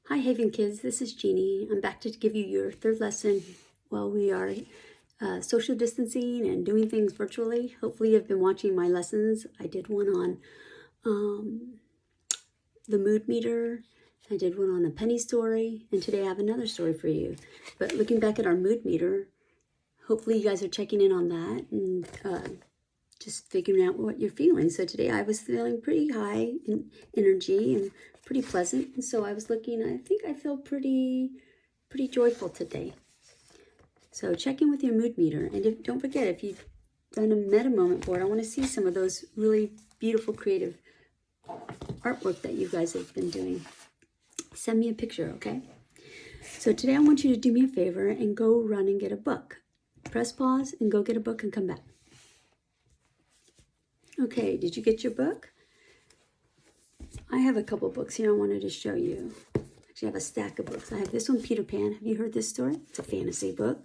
Hi Haven Kids, this is Jeannie. I'm back to give you your third lesson while we are social distancing and doing things virtually. Hopefully you've been watching my lessons. I did one on the mood meter. I did one on the penny story, and today I have another story for you. But looking back at our mood meter, hopefully you guys are checking in on that and just figuring out what you're feeling. So today I was feeling pretty high in energy and pretty pleasant. And so I was looking, I think I feel pretty joyful today. So check in with your mood meter. And don't forget, if you've done a meta moment board, I want to see some of those really beautiful creative artwork that you guys have been doing. Send me a picture, okay? So today I want you to do me a favor and go run and get a book. Press pause and go get a book and come back. Okay, did you get your book? I have a couple books here I wanted to show you. Actually, I have a stack of books. I have this one, Peter Pan. Have you heard this story? It's a fantasy book.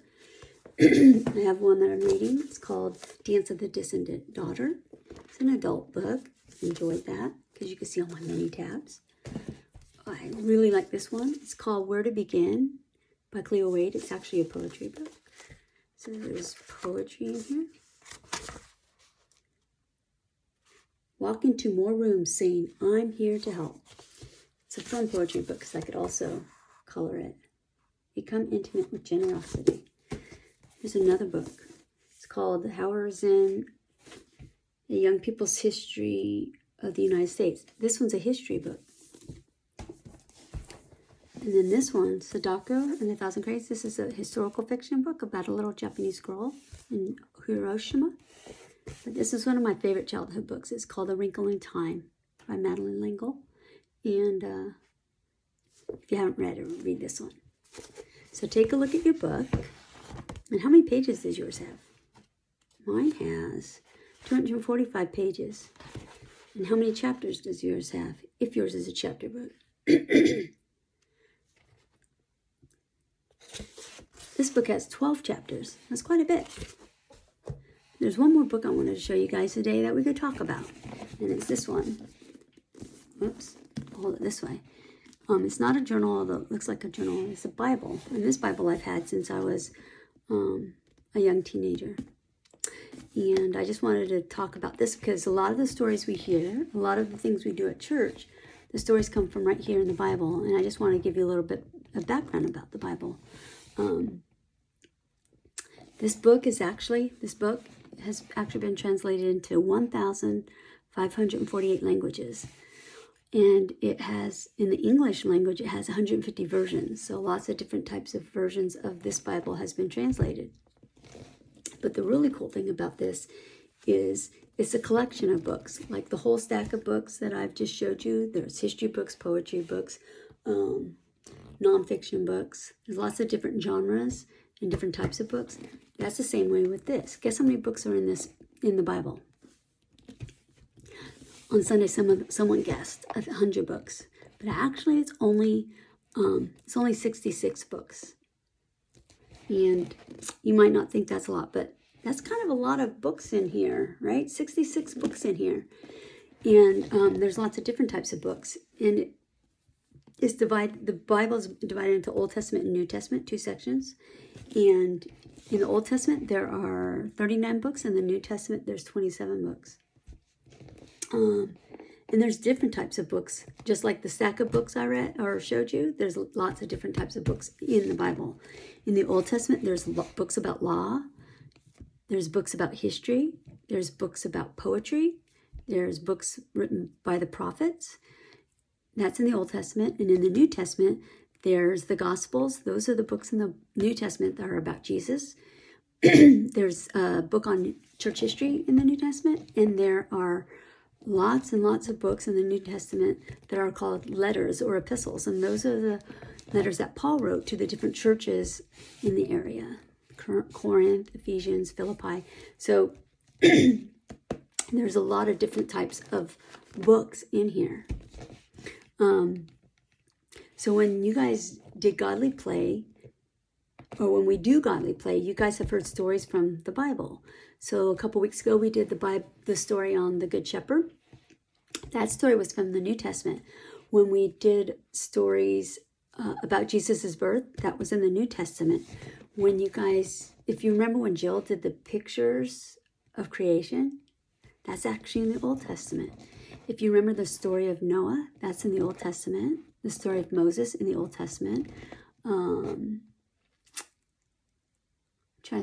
I have one that I'm reading. It's called Dance of the Dissident Daughter. It's an adult book. Enjoyed that because you can see all my mini tabs. I really like this one. It's called Where to Begin by Cleo Wade. It's actually a poetry book. So there's poetry in here. Walk into more rooms saying, I'm here to help. It's a fun poetry book because I could also color it. Become intimate with generosity. Here's another book. It's called Howard Zinn, The Young People's History of the United States. This one's a history book. And then this one, Sadako and the Thousand Crates. This is a historical fiction book about a little Japanese girl in Hiroshima. But this is one of my favorite childhood books. It's called A Wrinkle in Time by Madeleine L'Engle. And if you haven't read it, read this one. So take a look at your book. And how many pages does yours have? Mine has 245 pages. And how many chapters does yours have? If yours is a chapter book. This book has 12 chapters. That's quite a bit. There's one more book I wanted to show you guys today that we could talk about. And it's this one. Oops. Hold it this way. It's not a journal, although it looks like a journal. It's a Bible. And this Bible I've had since I was a young teenager. And I just wanted to talk about this because a lot of the stories we hear, a lot of the things we do at church, the stories come from right here in the Bible. And I just want to give you a little bit of background about the Bible. This book has actually been translated into 1,548 languages. And it has, in the English language, it has 150 versions. So lots of different types of versions of this Bible has been translated. But the really cool thing about this is it's a collection of books, like the whole stack of books that I've just showed you. There's history books, poetry books, nonfiction books. There's lots of different genres and different types of books. That's the same way with this. Guess how many books are in the Bible? On Sunday, someone guessed 100 books, but actually it's only 66 books. And you might not think that's a lot, but that's kind of a lot of books in here, right? 66 books in here, and there's lots of different types of books, and it's divided. The Bible is divided into Old Testament and New Testament, 2 sections, and in the Old Testament there are 39 books, and in the New Testament there's 27 books. And there's different types of books, just like the stack of books I read or showed you. There's lots of different types of books in the Bible. In the Old Testament, there's books about law. There's books about history. There's books about poetry. There's books written by the prophets. That's in the Old Testament. And in the New Testament, there's the Gospels. Those are the books in the New Testament that are about Jesus. There's a book on church history in the New Testament. And there are lots and lots of books in the New Testament that are called letters or epistles. And those are the letters that Paul wrote to the different churches in the area. Corinth, Ephesians, Philippi. So there's a lot of different types of books in here. So when you guys did Godly Play, or when we do Godly Play, you guys have heard stories from the Bible. So a couple weeks ago, we did the story on the Good Shepherd. That story was from the New Testament. When we did stories about Jesus's birth, that was in the New Testament. When you guys, if you remember when Jill did the pictures of creation, that's actually in the Old Testament. If you remember the story of Noah, that's in the Old Testament. The story of Moses in the Old Testament. Trying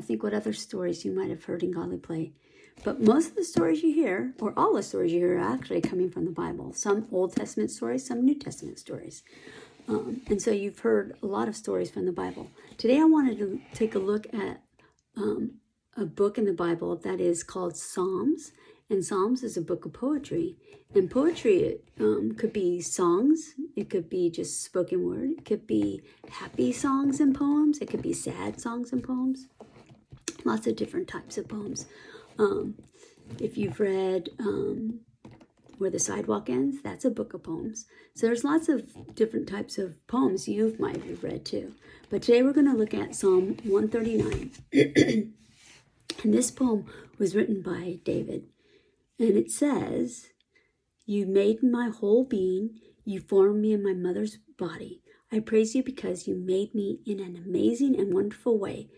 to think what other stories you might have heard in Godly Play. But most of the stories you hear, or all the stories you hear, are actually coming from the Bible. Some Old Testament stories, some New Testament stories. And so you've heard a lot of stories from the Bible. Today I wanted to take a look at a book in the Bible that is called Psalms. And Psalms is a book of poetry. And poetry could be songs. It could be just spoken word. It could be happy songs and poems. It could be sad songs and poems. Lots of different types of poems. If you've read Where the Sidewalk Ends, that's a book of poems. So there's lots of different types of poems you might have read too. But today we're going to look at Psalm 139. And this poem was written by David. And it says, "You made my whole being. You formed me in my mother's body. I praise you because you made me in an amazing and wonderful way.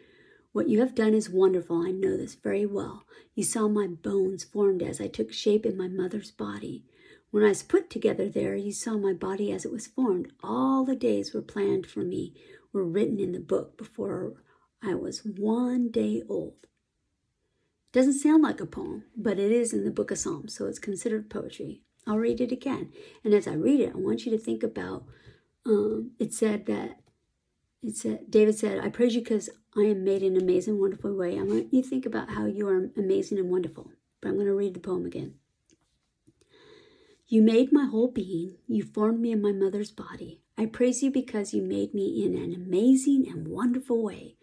What you have done is wonderful. I know this very well. You saw my bones formed as I took shape in my mother's body. When I was put together there, you saw my body as it was formed. All the days were planned for me, were written in the book before I was 1 day old." Doesn't sound like a poem, but it is in the book of Psalms, so it's considered poetry. I'll read it again. And as I read it, I want you to think about, David said, "I praise you because I am made in an amazing, wonderful way." I want you to think about how you are amazing and wonderful. But I'm going to read the poem again. "You made my whole being. You formed me in my mother's body. I praise you because you made me in an amazing and wonderful way.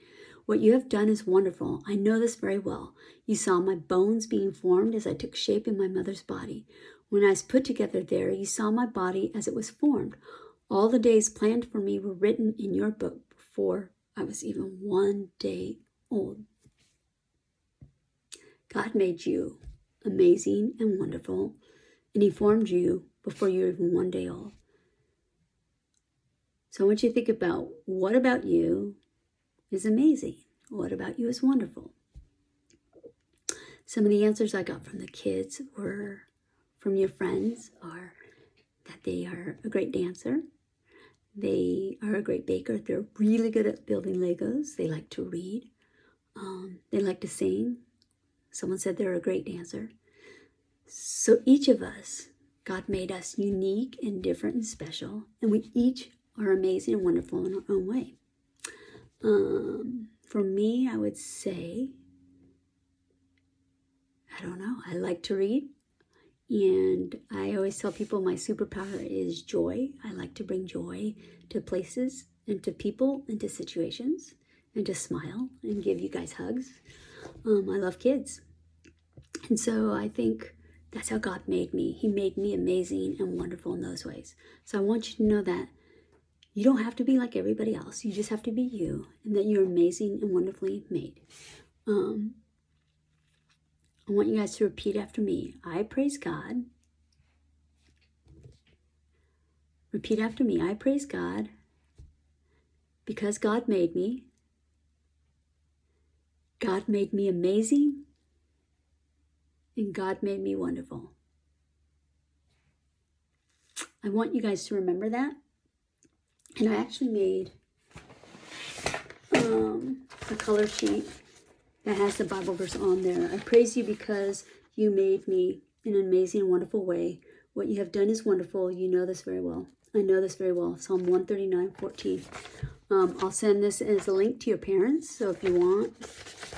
What you have done is wonderful. I know this very well. You saw my bones being formed as I took shape in my mother's body. When I was put together there, you saw my body as it was formed. All the days planned for me were written in your book before I was even 1 day old." God made you amazing and wonderful, and he formed you before you were even 1 day old. So I want you to think about, what about you is amazing? What about you is wonderful? Some of the answers I got from the kids were, from your friends, are that they are a great dancer. They are a great baker. They're really good at building Legos. They like to read. They like to sing. Someone said they're a great dancer. So each of us, God made us unique and different and special. And we each are amazing and wonderful in our own way. For me, I would say, I don't know, I like to read. And I always tell people my superpower is joy. I like to bring joy to places and to people and to situations, and to smile and give you guys hugs. I love kids. And so I think that's how God made me. He made me amazing and wonderful in those ways. So I want you to know that you don't have to be like everybody else. You just have to be you, and that you're amazing and wonderfully made. I want you guys to repeat after me. I praise God. Repeat after me. I praise God because God made me. God made me amazing, and God made me wonderful. I want you guys to remember that. And I actually made a color sheet that has the Bible verse on there. I praise you because you made me in an amazing and wonderful way. What you have done is wonderful. You know this very well. I know this very well. Psalm 139:14. I'll send this as a link to your parents. So if you want,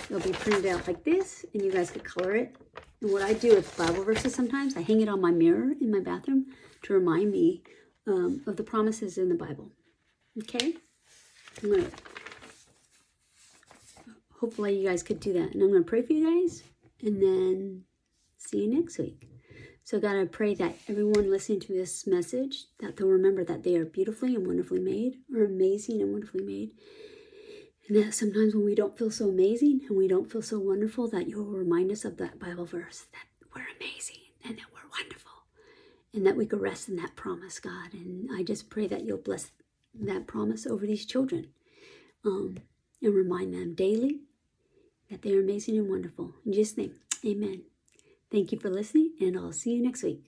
it'll be printed out like this, and you guys could color it. And what I do with Bible verses sometimes, I hang it on my mirror in my bathroom to remind me of the promises in the Bible. Okay? Hopefully you guys could do that. And I'm going to pray for you guys, and then see you next week. So God, I pray that everyone listening to this message, that they'll remember that they are beautifully and wonderfully made, or amazing and wonderfully made. And that sometimes when we don't feel so amazing and we don't feel so wonderful, that you'll remind us of that Bible verse, that we're amazing and that we're wonderful, and that we could rest in that promise, God. And I just pray that you'll bless that promise over these children, and remind them daily that they are amazing and wonderful. In Jesus' name, amen. Thank you for listening, and I'll see you next week.